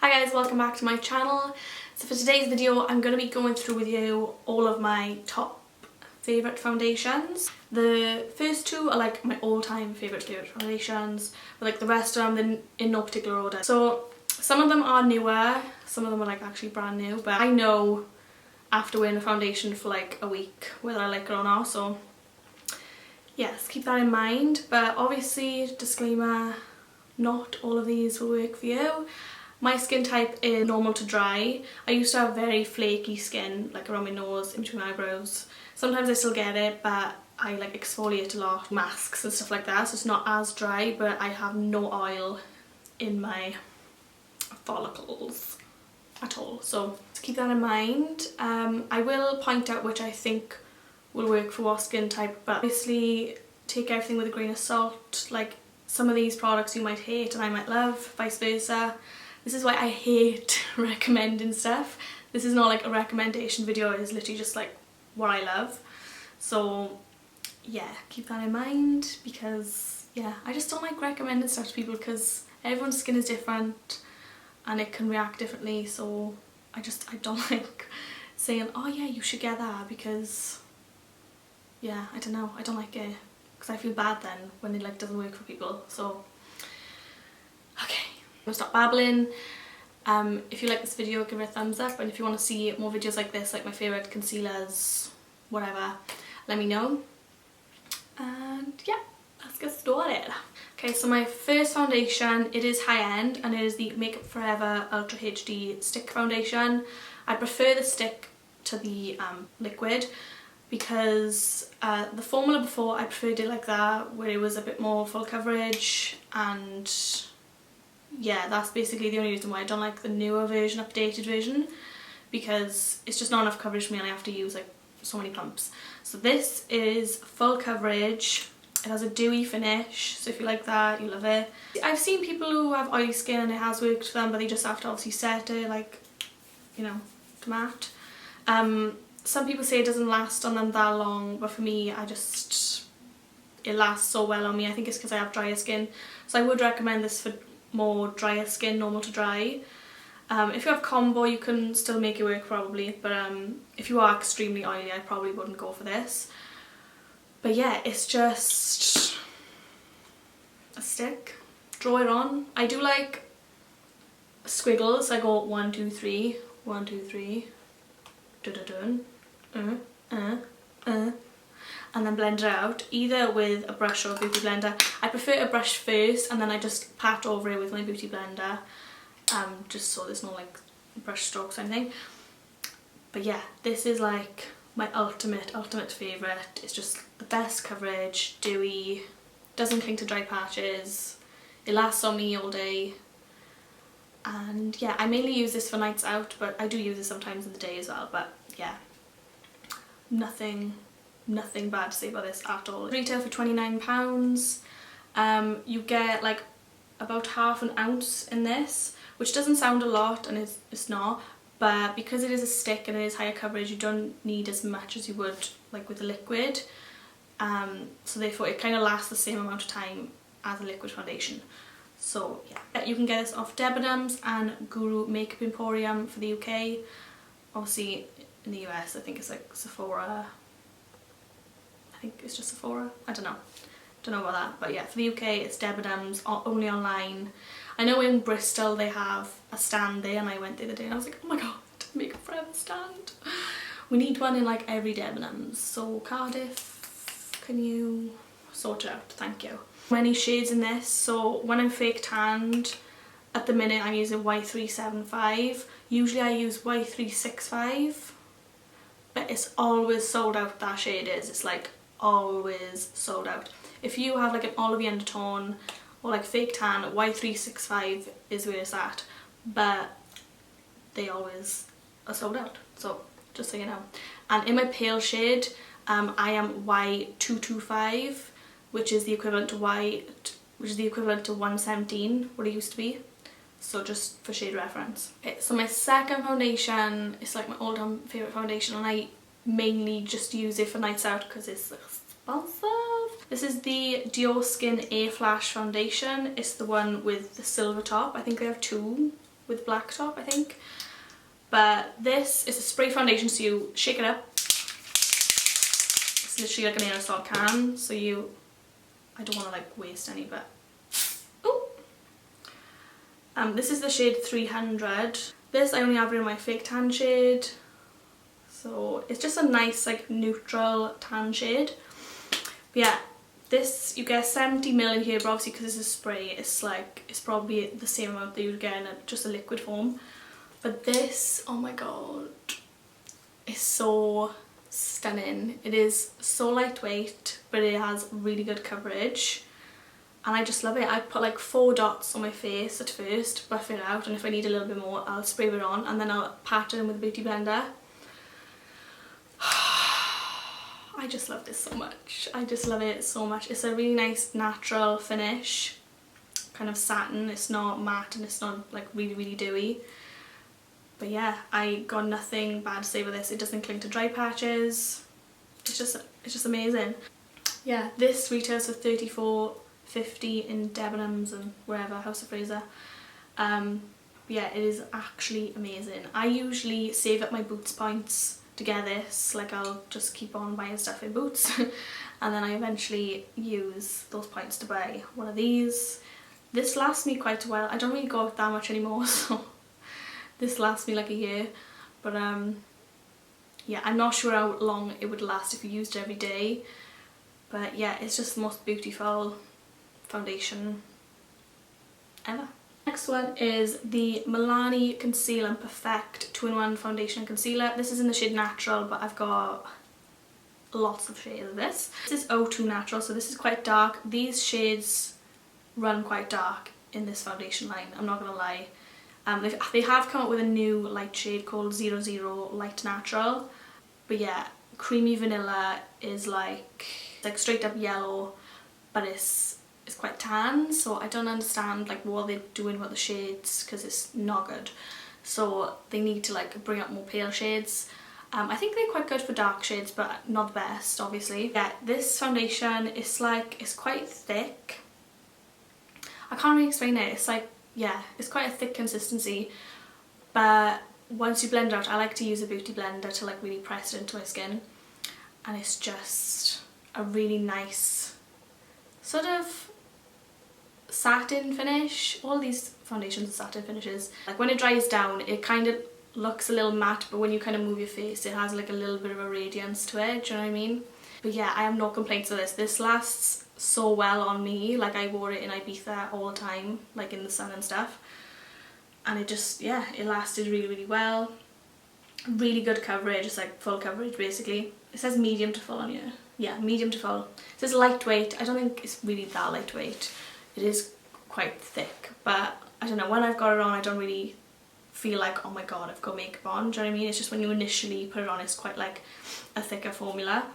Hi guys, welcome back to my channel. So for today's video I'm going to be going through with you all of my top favourite foundations. The first two are like my all-time favourite foundations, but like the rest of them in no particular order. So some of them are newer, some of them are like actually brand new, but I know after wearing a foundation for like a week whether I like it or not, so yes, keep that in mind. But obviously, disclaimer, not all of these will work for you. My skin type is normal to dry. I used to have very flaky skin, like around my nose, in between my eyebrows. Sometimes I still get it, but I like exfoliate a lot, masks and stuff like that, so it's not as dry, but I have no oil in my follicles at all. So keep that in mind. I will point out which I think will work for what skin type, but obviously take everything with a grain of salt. Like some of these products you might hate and I might love, vice versa. This is why I hate recommending stuff. This is not like a recommendation video, it's literally just like what I love. So yeah, keep that in mind, because yeah, I just don't like recommending stuff to people because everyone's skin is different and it can react differently. So I don't like saying, oh yeah, you should get that, because yeah, I don't know, I don't like it, because I feel bad then when it like doesn't work for people. So okay, I'm gonna stop babbling. If you like this video, give it a thumbs up, and if you want to see more videos like this, like my favourite concealers, whatever, let me know. And yeah, let's get started. Okay, so my first foundation, it is high end and it is the Makeup Forever Ultra HD Stick Foundation. I prefer the stick to the liquid, because the formula before I preferred it like that, where it was a bit more full coverage, and yeah, that's basically the only reason why I don't like the newer version, updated version, because it's just not enough coverage for me and I have to use like so many pumps. So this is full coverage, it has a dewy finish, so if you like that, you love it. I've seen people who have oily skin and it has worked for them, but they just have to obviously set it, like, you know, to matte. Some people say it doesn't last on them that long, but for me, it lasts so well on me. I think it's because I have drier skin, so I would recommend this for more drier skin, normal to dry. If you have combo, you can still make it work probably, but if you are extremely oily, I probably wouldn't go for this. But yeah, it's just a stick, draw it on. I do like squiggles, I go 1 2 3 1 2 3 dun and then blend it out, either with a brush or a beauty blender. I prefer a brush first and then I just pat over it with my beauty blender, just so there's no like brush strokes or anything. But yeah, this is like my ultimate favourite. It's just the best coverage, dewy, doesn't cling to dry patches, it lasts on me all day. And yeah, I mainly use this for nights out, but I do use it sometimes in the day as well. But yeah, nothing bad to say about this at all. Retail for £29. You get like about half an ounce in this, which doesn't sound a lot, and it's not, but because it is a stick and it is higher coverage, you don't need as much as you would like with a liquid. So therefore it kind of lasts the same amount of time as a liquid foundation. So yeah, you can get this off Debenhams and Guru Makeup Emporium for the UK. Obviously in the US I think it's like Sephora. I think it's just Sephora, I don't know about that, but yeah, for the UK it's Debenhams, only online. I know in Bristol they have a stand there, and I went the other day and I was like, oh my god, Makeup Forever stand. We need one in like every Debenhams. So Cardiff, can you sort it out, thank you. Many shades in this, so when I'm fake tanned, at the minute I'm using Y375, usually I use Y365, but it's always sold out. That shade is, it's like always sold out. If you have like an olivey undertone or like fake tan, Y365 is where it's at, but they always are sold out, so just so you know. And in my pale shade, I am Y225, which is the equivalent to 117, what it used to be. So just for shade reference. Okay, so my second foundation is like my all-time favourite foundation, and I mainly just use it for nights out because it's expensive. This is the Diorskin Airflash foundation. It's the one with the silver top. I think they have two with black top, I think. But this is a spray foundation, so you shake it up. It's literally like an aerosol can, so I don't want to like waste any, but ooh. This is the shade 300. This I only have in my fake tan shade, so it's just a nice like neutral tan shade. But yeah, this you get 70ml in here, but obviously because it's a spray, it's probably the same amount that you would get in just a liquid form. But this, oh my god, is so stunning. It is so lightweight, but it has really good coverage. And I just love it. I put like 4 dots on my face at first, buff it out, and if I need a little bit more, I'll spray it on, and then I'll pat it in with a beauty blender. I just love this so much. I just love it so much. It's a really nice natural finish, kind of satin. It's not matte and it's not like really, really dewy. But yeah, I got nothing bad to say about this. It doesn't cling to dry patches. It's just amazing. Yeah, this retails for $34.50 in Debenhams and wherever, House of Fraser. Yeah, it is actually amazing. I usually save up my Boots points to get this. Like, I'll just keep on buying stuff in Boots and then I eventually use those points to buy one of these. This lasts me quite a while. I don't really go out that much anymore, so this lasts me like a year. But yeah, I'm not sure how long it would last if you used it every day. But yeah, it's just the most beautiful foundation ever. Next one is the Milani Conceal and Perfect 2-in-1 foundation and concealer. This is in the shade Natural, but I've got lots of shades of this. This is 02 Natural, so this is quite dark. These shades run quite dark in this foundation line, I'm not gonna lie. They have come up with a new light shade called 00 Light Natural. But yeah, Creamy Vanilla is like straight up yellow, but it's quite tan, so I don't understand like what they're doing with the shades, because it's not good. So they need to like bring up more pale shades. I think they're quite good for dark shades, but not the best, obviously. Yeah, this foundation is it's quite thick. I can't really explain it. It's like, yeah, it's quite a thick consistency, but once you blend it out, I like to use a beauty blender to like really press it into my skin, and it's just a really nice sort of satin finish. All these foundations are satin finishes. Like when it dries down, it kind of looks a little matte, but when you kind of move your face, it has like a little bit of a radiance to it, do you know what I mean? But yeah, I have no complaints with this. This lasts so well on me. Like, I wore it in Ibiza all the time, like in the sun and stuff, and it just, yeah, it lasted really, really well. Really good coverage. It's like full coverage basically. It says medium to full on here. Yeah, medium to full. It says lightweight. I don't think it's really that lightweight. It is quite thick, but I don't know, when I've got it on, I don't really feel like, oh my god, I've got makeup on, do you know what I mean? It's just when you initially put it on, it's quite like a thicker formula.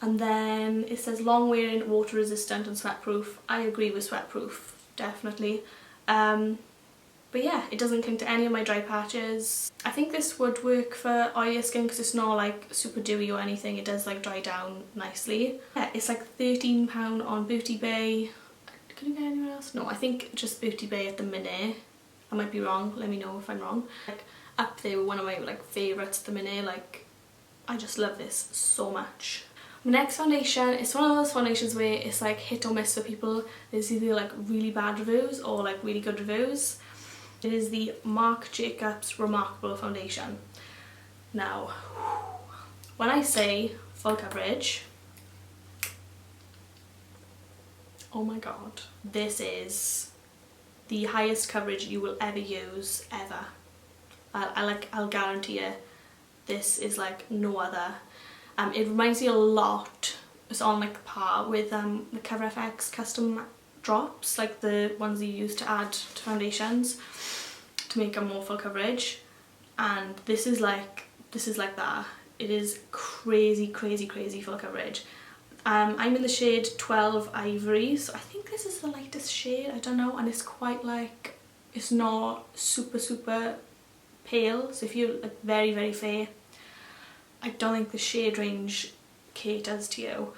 And then it says long wearing, water resistant and sweat proof. I agree with sweat proof, definitely. But yeah, it doesn't cling to any of my dry patches. I think this would work for oily skin because it's not like super dewy or anything. It does like dry down nicely. Yeah, it's like £13 on Beauty Bay. Can you get anywhere else? No, I think just Beauty Bay at the minute. I might be wrong, let me know if I'm wrong. Like up there with one of my like favourites at the minute. Like, I just love this so much. The next foundation, it's one of those foundations where it's like hit or miss for people. There's either like really bad reviews or like really good reviews. It is the Marc Jacobs Remarkable Foundation. Now, when I say full coverage, oh my god, this is the highest coverage you will ever use, ever. I'll guarantee it. This is like no other. It reminds me a lot, it's on like par with the Cover FX custom drops, like the ones you use to add to foundations to make a more full coverage, and this is like that. It is crazy, crazy, crazy full coverage. I'm in the shade 12 Ivory, so I think this is the lightest shade, I don't know, and it's quite like, it's not super, super pale, so if you're like very, very fair, I don't think the shade range caters to you,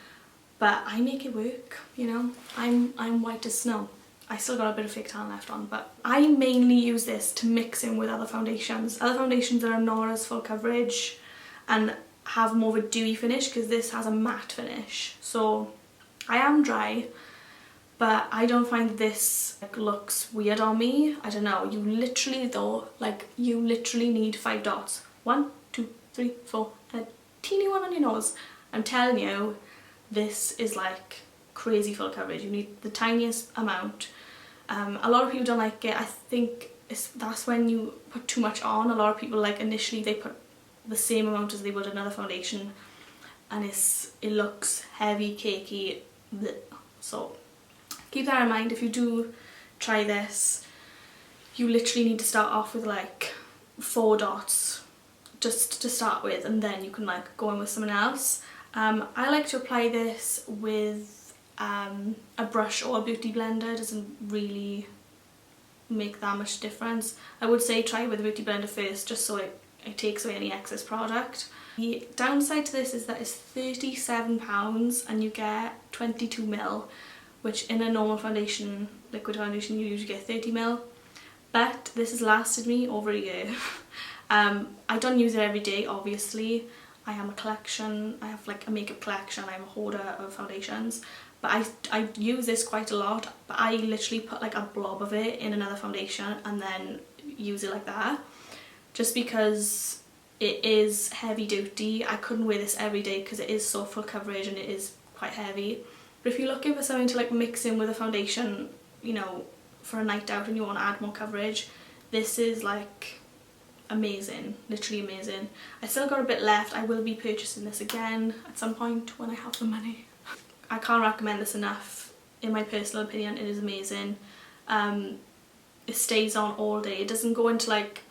but I make it work, you know. I'm white as snow. I still got a bit of fake tan left on, but I mainly use this to mix in with other foundations. Other foundations that are not as full coverage and have more of a dewy finish, because this has a matte finish. So I am dry, but I don't find this like looks weird on me. I don't know, you literally though, like you literally need 5 dots. 1, 2, 3, 4, and a teeny one on your nose. I'm telling you, this is like crazy full coverage. You need the tiniest amount. A lot of people don't like it. I think that's when you put too much on. A lot of people, like, initially they put the same amount as they would another foundation, and it looks heavy, cakey. Blech. So keep that in mind if you do try this. You literally need to start off with like 4 dots just to start with, and then you can like go in with something else. I like to apply this with a brush or a beauty blender. It doesn't really make that much difference. I would say try with a beauty blender first, just so it takes away any excess product. The downside to this is that it's £37 and you get 22ml, which in a normal foundation, liquid foundation, you usually get 30ml. But this has lasted me over a year. I don't use it every day, obviously. I have like a makeup collection, I'm a hoarder of foundations. But I use this quite a lot, but I literally put like a blob of it in another foundation and then use it like that. Just because it is heavy duty. I couldn't wear this every day because it is so full coverage and it is quite heavy. But if you're looking for something to like mix in with a foundation, you know, for a night out and you want to add more coverage, this is like amazing, literally amazing. I still got a bit left. I will be purchasing this again at some point when I have the money. I can't recommend this enough. In my personal opinion, it is amazing. It stays on all day. It doesn't go into like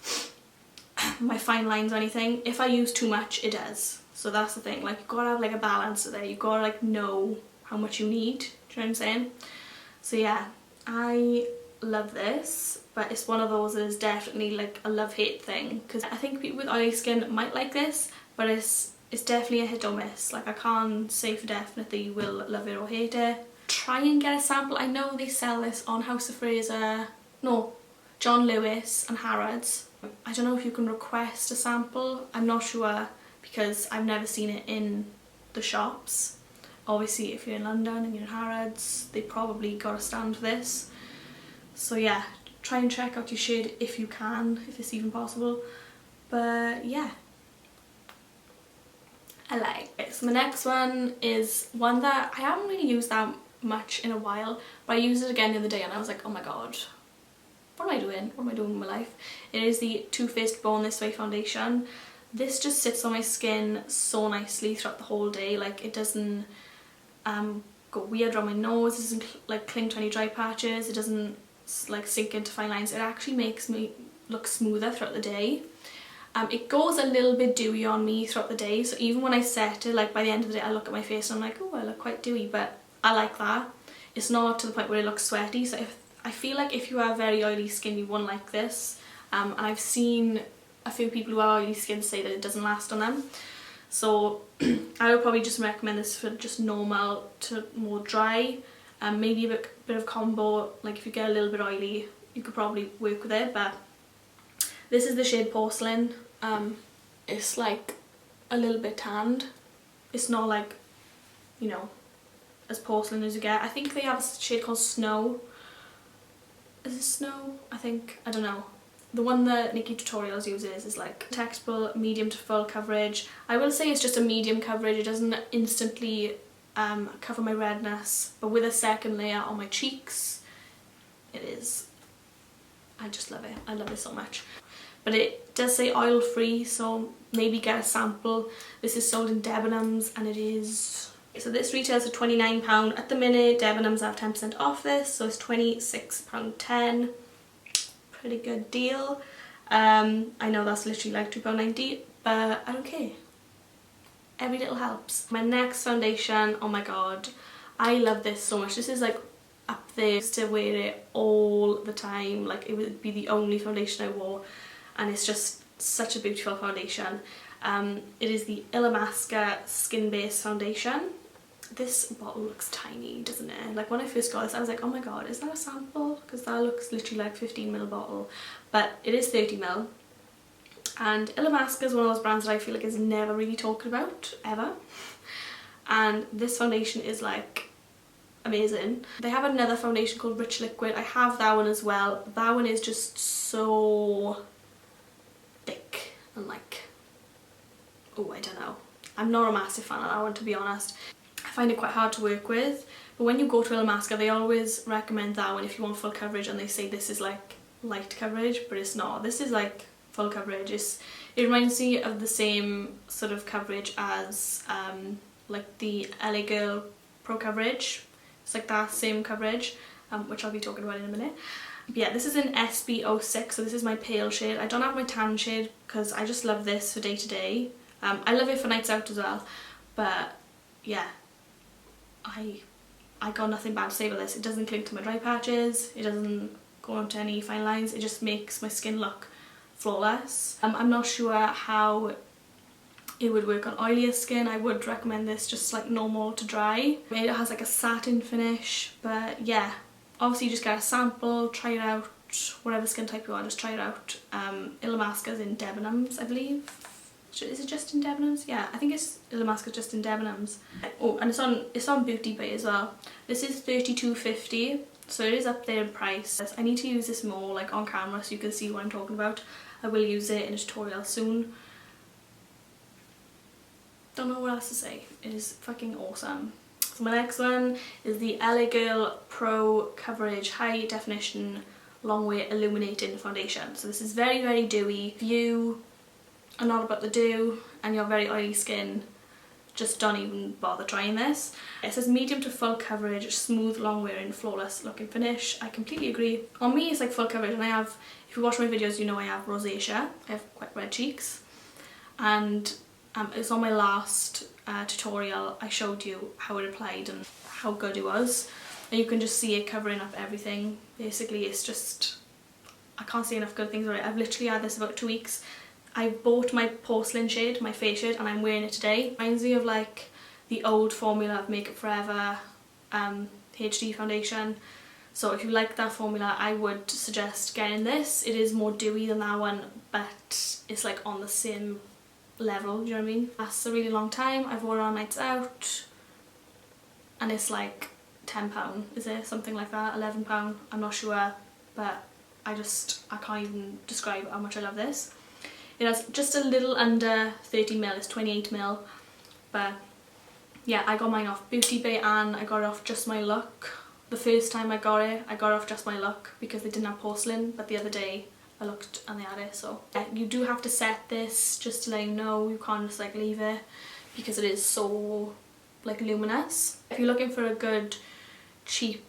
my fine lines or anything. If I use too much, it does. So that's the thing, like, you've got to have like a balance there. You've got to like know how much you need. Do you know what I'm saying? So yeah, I love this, but it's one of those that is definitely like a love-hate thing, because I think people with oily skin might like this, but it's definitely a hit or miss. Like, I can't say for definite that you will love it or hate it. Try and get a sample. I know they sell this on House of Fraser, no, John Lewis and Harrods. I don't know if you can request a sample, I'm not sure, because I've never seen it in the shops. Obviously if you're in London and you're in Harrods, they probably got a stand for this. So yeah, try and check out your shade if you can, if it's even possible. But yeah, I like it. So my next one is one that I haven't really used that much in a while, but I used it again the other day and I was like, oh my god, what am I doing? What am I doing with my life? It is the Too Faced Born This Way foundation. This just sits on my skin so nicely throughout the whole day. Like, it doesn't go weird around my nose, it doesn't like cling to any dry patches, it doesn't like sink into fine lines. It actually makes me look smoother throughout the day. It goes a little bit dewy on me throughout the day, so even when I set it, like by the end of the day I look at my face and I'm like, oh, I look quite dewy, but I like that. It's not to the point where it looks sweaty, so I feel like if you have very oily skin you won't like this. And I've seen a few people who have oily skin say that it doesn't last on them. So I would probably just recommend this for just normal to more dry. Maybe a bit of combo, like if you get a little bit oily you could probably work with it. But this is the shade Porcelain. It's like a little bit tanned. It's not like, you know, as porcelain as you get. I think they have a shade called Snow. Is it Snow? I think, I don't know. The one that Nikki Tutorials uses is like textile, medium to full coverage. I will say it's just a medium coverage. It doesn't instantly cover my redness, but with a second layer on my cheeks, it is. I just love it. I love it so much. But it does say oil free, so maybe get a sample. This is sold in Debenhams and it is... So this retails for £29 at the minute. Debenhams have 10% off this, so it's £26.10. Pretty good deal. I know that's literally like £2.90, but I don't care. Every little helps. My next foundation, oh my god, I love this so much. This is like up there to wear it all the time. Like, it would be the only foundation I wore, and it's just such a beautiful foundation. It is the Illamasqua Skin Base Foundation. This bottle looks tiny, doesn't it? Like when I first got this I was like, oh my god, is that a sample? Because that looks literally like 15ml bottle, but it is 30ml. And Illamasqua is one of those brands that I feel like is never really talked about, ever. And this foundation is like amazing. They have another foundation called Rich Liquid. I have that one as well. That one is just so thick and like, oh, I don't know. I'm not a massive fan of that one, to be honest. I find it quite hard to work with. But when you go to Illamasqua, they always recommend that one if you want full coverage, and they say this is like light coverage, but it's not. This is like full coverage. It reminds me of the same sort of coverage as like the LA Girl Pro Coverage. It's like that same coverage, which I'll be talking about in a minute. But yeah, this is in SB06, so this is my pale shade. I don't have my tan shade because I just love this for day to day. I love it for nights out as well, but yeah, I got nothing bad to say about this. It doesn't cling to my dry patches, it doesn't go onto any fine lines, it just makes my skin look flawless. I'm not sure how it would work on oilier skin. I would recommend this just like normal to dry. It has like a satin finish, but yeah, obviously you just get a sample, try it out, whatever skin type you want, just try it out. Illamasqua's in Debenhams, I believe. Is it just in Debenhams? Yeah, I think it's Illamasqua just in Debenhams. Oh, and it's on Beauty Bay as well. This is $32.50, so it is up there in price. I need to use this more like on camera so you can see what I'm talking about. I will use it in a tutorial soon. Don't know what else to say. It is fucking awesome. So my next one is the LA Girl Pro Coverage High Definition Longwear Illuminating Foundation. So this is very, very dewy. If you are not about the dew and you're very oily skin, just don't even bother trying this. It says medium to full coverage, smooth, long wearing, flawless looking finish. I completely agree. On me it's like full coverage, and I have, if you watch my videos you know I have rosacea. I have quite red cheeks, and it's on my last tutorial I showed you how it applied and how good it was, and you can just see it covering up everything. Basically it's just, I can't say enough good things about it. I've literally had this about 2 weeks. I bought my porcelain shade, my face shade, and I'm wearing it today. It reminds me of like the old formula of Make Up Forever HD foundation. So if you like that formula, I would suggest getting this. It is more dewy than that one, but it's like on the same level, do you know what I mean? Lasts a really long time. I've worn it on nights out, and it's like £10, is it? Something like that, £11, I'm not sure, but I can't even describe how much I love this. It has just a little under 30ml, it's 28ml, but yeah, I got mine off Beauty Bay and I got it off Just My Look. The first time I got it off Just My Look because they didn't have porcelain, but the other day I looked and they had it. So yeah, you do have to set this, just to let you know. You can't just like leave it because it is so like luminous. If you're looking for a good cheap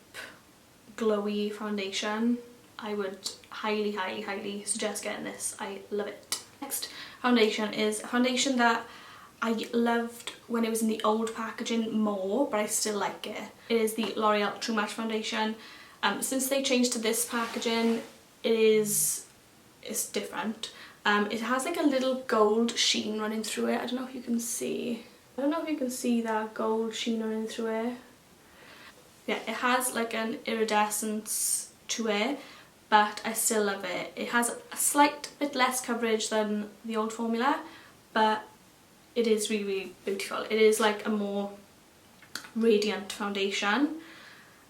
glowy foundation, I would highly, highly, highly suggest getting this. I love it. Next foundation is a foundation that I loved when it was in the old packaging more, but I still like it. It is the L'Oreal True Match foundation. Since they changed to this packaging, it's different. It has like a little gold sheen running through it. I don't know if you can see. I don't know if you can see that gold sheen running through it. Yeah, it has like an iridescence to it, but I still love it. It has a slight bit less coverage than the old formula, but it is really, really beautiful. It is like a more radiant foundation.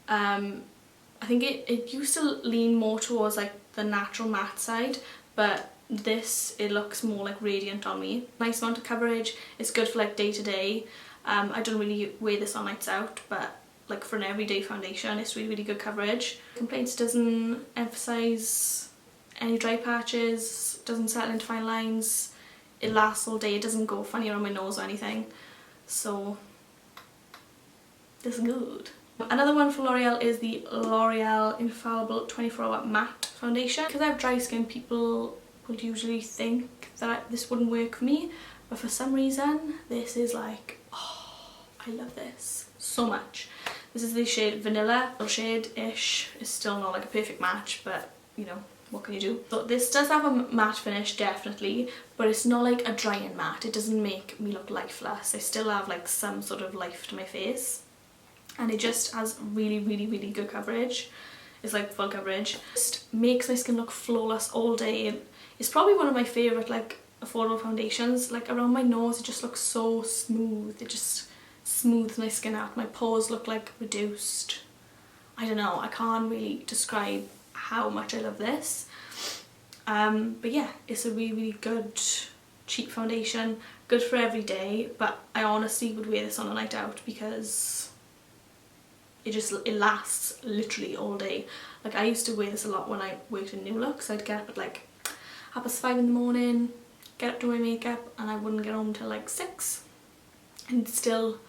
I think it used to lean more towards like the natural matte side, but this, it looks more like radiant on me. Nice amount of coverage. It's good for like day to day. I don't really wear this on nights out, but like for an everyday foundation it's really, really good coverage. Complaints, doesn't emphasize any dry patches, doesn't settle into fine lines, it lasts all day, it doesn't go funny around my nose or anything, so this is good. Another one from L'Oreal is the L'Oreal Infallible 24-Hour Matte Foundation. Because I have dry skin, people would usually think that this wouldn't work for me, but for some reason this is like, oh, I love this so much. This is the shade Vanilla, little shade-ish. It's still not like a perfect match, but you know, what can you do? So this does have a matte finish, definitely, but it's not like a drying matte. It doesn't make me look lifeless. I still have like some sort of life to my face, and it just has really, really, really good coverage. It's like full coverage. Just makes my skin look flawless all day. It's probably one of my favourite like affordable foundations. Like around my nose, it just looks so smooth. It just smooths my skin out. My pores look like reduced. I don't know, I can't really describe how much I love this. But yeah, it's a really, really good cheap foundation, good for every day, but I honestly would wear this on a night out because it lasts literally all day. Like I used to wear this a lot when I worked in New Look, so I'd get up at like 5:30 in the morning, get up to my makeup, and I wouldn't get home till like 6 and still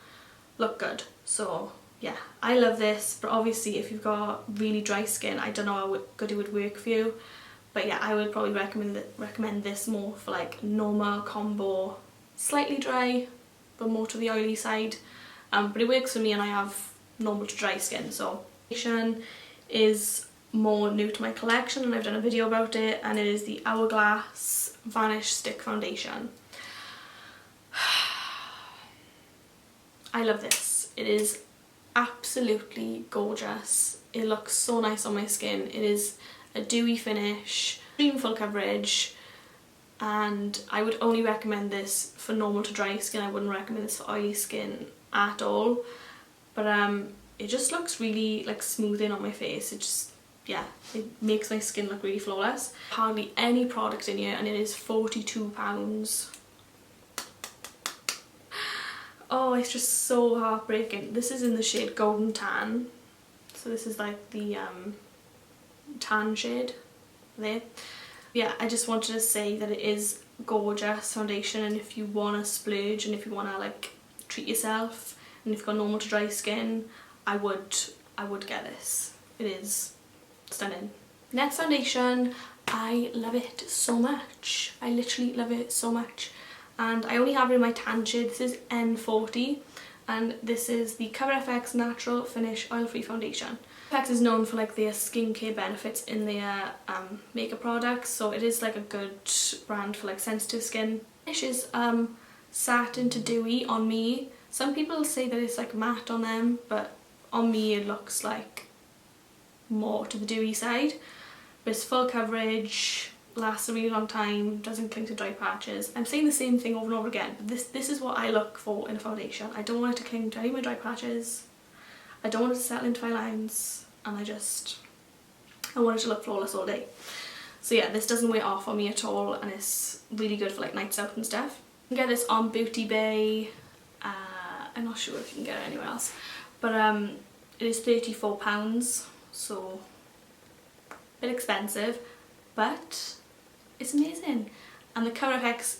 look good. So yeah, I love this, but obviously if you've got really dry skin, I don't know how good it would work for you. But yeah, I would probably recommend this more for like normal combo, slightly dry, but more to the oily side. But it works for me, and I have normal to dry skin. So foundation is more new to my collection, and I've done a video about it, and it is the Hourglass Vanish Stick Foundation. I love this. It is absolutely gorgeous. It looks so nice on my skin. It is a dewy finish, extreme full coverage, and I would only recommend this for normal to dry skin. I wouldn't recommend this for oily skin at all. But it just looks really like smoothing on my face. It just, yeah, it makes my skin look really flawless. Hardly any product in here, and it is £42. Oh, it's just so heartbreaking. This is in the shade Golden Tan. So this is like the tan shade there. Yeah, I just wanted to say that it is gorgeous foundation, and if you want to splurge and if you want to like treat yourself, and if you've got normal to dry skin, I would get this. It is stunning. Next foundation, I love it so much. I literally love it so much. And I only have it in my tan shade. This is N40, and this is the Cover FX Natural Finish Oil Free Foundation. FX is known for like their skincare benefits in their makeup products, so it is like a good brand for like sensitive skin. Finish is satin to dewy on me. Some people say that it's like matte on them, but on me it looks like more to the dewy side. But it's full coverage, lasts a really long time, doesn't cling to dry patches. I'm saying the same thing over and over again, but this is what I look for in a foundation. I don't want it to cling to any of my dry patches. I don't want it to settle into my lines, and I want it to look flawless all day. So yeah, this doesn't wear off on me at all, and it's really good for like nights out and stuff. You can get this on Beauty Bay. I'm not sure if you can get it anywhere else, but it is £34, so a bit expensive, but it's amazing. And the Cover FX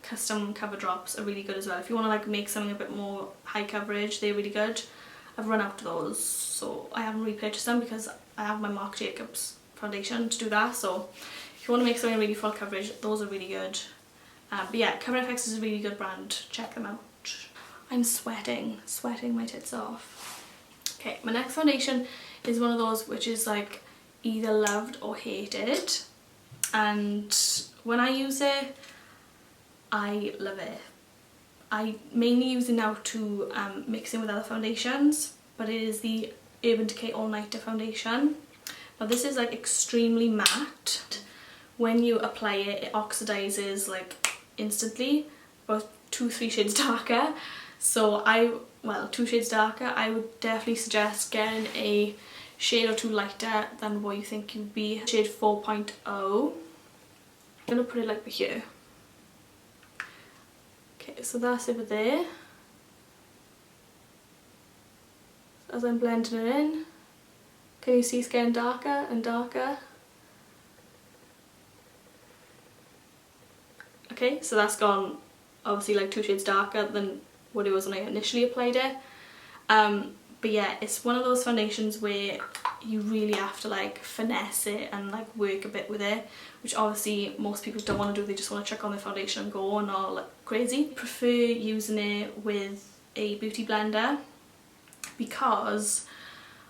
custom cover drops are really good as well. If you want to like make something a bit more high coverage, they're really good. I've run out of those, so I haven't repurchased them because I have my Marc Jacobs foundation to do that. So if you want to make something really full coverage, those are really good. But yeah, Cover FX is a really good brand. Check them out. I'm sweating my tits off. Okay, my next foundation is one of those which is like either loved or hated, and when I use it, I love it. I mainly use it now to mix in with other foundations, but it is the Urban Decay All Nighter foundation. Now this is like extremely matte. When you apply it, it oxidizes like instantly, about 2-3 shades darker. So well, 2 shades darker. I would definitely suggest getting a shade or 2 lighter than what you think you'd be. Shade 4.0. I'm gonna put it like here. Okay, so that's over there. As I'm blending it in, can you see it's getting darker and darker? Okay, so that's gone obviously like 2 shades darker than what it was when I initially applied it. But yeah, it's one of those foundations where you really have to like finesse it and like work a bit with it, which obviously most people don't want to do. They just want to chuck on their foundation and go and all like crazy. I prefer using it with a beauty blender because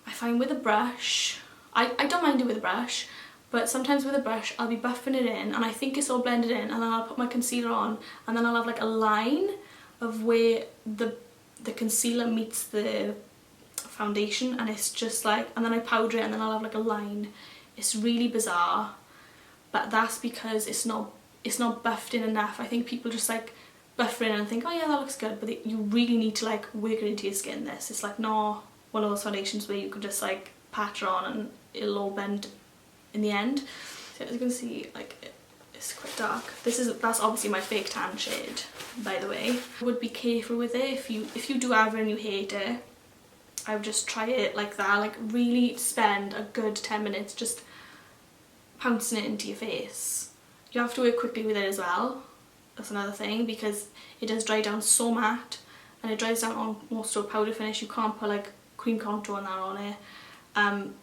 I find with a brush, I don't mind it with a brush, but sometimes with a brush I'll be buffing it in and I think it's all blended in, and then I'll put my concealer on and then I'll have like a line of where the concealer meets the foundation, and it's just like, and then I powder it and then I'll have like a line. It's really bizarre, but that's because it's not buffed in enough. I think people just like buff it in and think, oh yeah, that looks good, but you really need to like work it into your skin. It's like not one of those foundations where you can just like pat it on and it'll all blend in the end. So as you can see, like it's quite dark. That's obviously my fake tan shade, by the way. I would be careful with it. If you do have it and you hate it, I would just try it like that. Like really spend a good 10 minutes just pouncing it into your face. You have to work quickly with it as well. That's another thing, because it does dry down so matte and it dries down almost to a powder finish. You can't put like cream contour and that on it.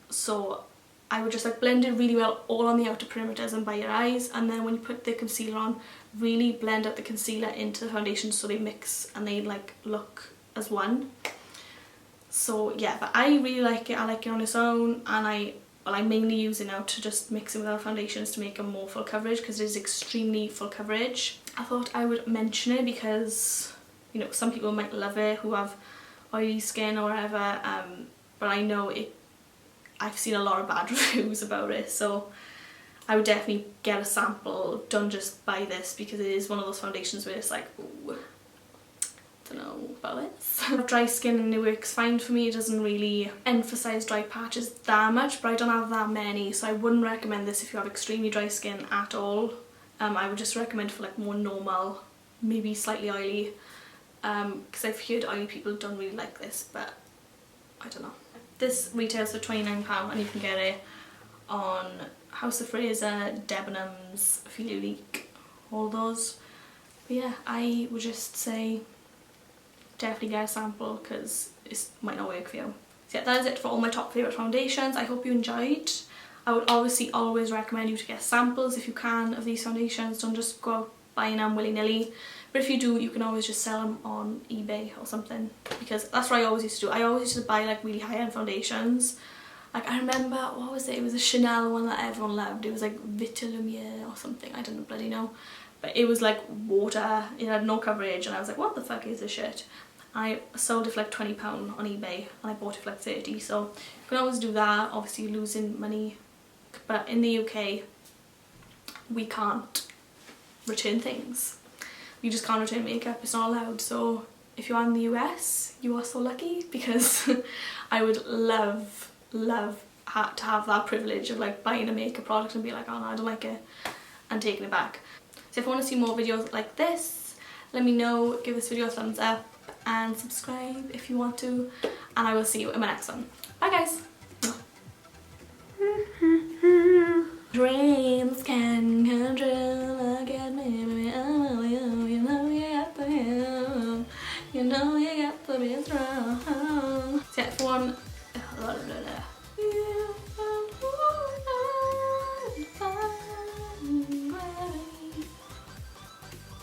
So I would just like blend it really well all on the outer perimeters and by your eyes, and then when you put the concealer on, really blend out the concealer into the foundation so they mix and they like look as one. So yeah, but I really like it. I like it on its own, and I mainly use it now to just mix it with other foundations to make a more full coverage, because it is extremely full coverage. I thought I would mention it because, you know, some people might love it who have oily skin or whatever, but I know I've seen a lot of bad reviews about it, so I would definitely get a sample. Don't just buy this, because it is one of those foundations where it's like, ooh, don't know about this. I have dry skin and it works fine for me. It doesn't really emphasize dry patches that much, but I don't have that many, so I wouldn't recommend this if you have extremely dry skin at all. I would just recommend for like more normal, maybe slightly oily, because I've heard oily people don't really like this, but I don't know. This retails for £29 and you can get it on House of Fraser, Debenhams, Feel Unique, all those. But yeah, I would just say definitely get a sample, because it might not work for you. So yeah, that is it for all my top favourite foundations. I hope you enjoyed. I would obviously always recommend you to get samples if you can of these foundations. Don't just go out buying them willy-nilly. But if you do, you can always just sell them on eBay or something, because that's what I always used to do. I always used to buy like really high-end foundations. Like I remember, what was it? It was a Chanel one that everyone loved. It was like Vita Lumiere or something. I don't bloody know. But it was like water. It had no coverage, and I was like, what the fuck is this shit? I sold it for like £20 on eBay, and I bought it for like 30. So you can always do that. Obviously you're losing money, but in the UK we can't return things. You just can't return makeup, it's not allowed. So if you're in the US, you are so lucky, because I would love to have that privilege of like buying a makeup product and be like, oh no, I don't like it, and taking it back. So if you want to see more videos like this, let me know, give this video a thumbs up and subscribe if you want to, and I will see you in my next one. Bye guys! Dreams can control, look at me, oh, you know you got to him, you know you got to be strong. So yeah, if you want,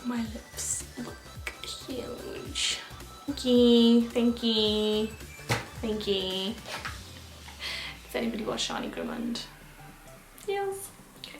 my lips look huge. Thank you. Does anybody watch Shani Grimond? Yes. Okay.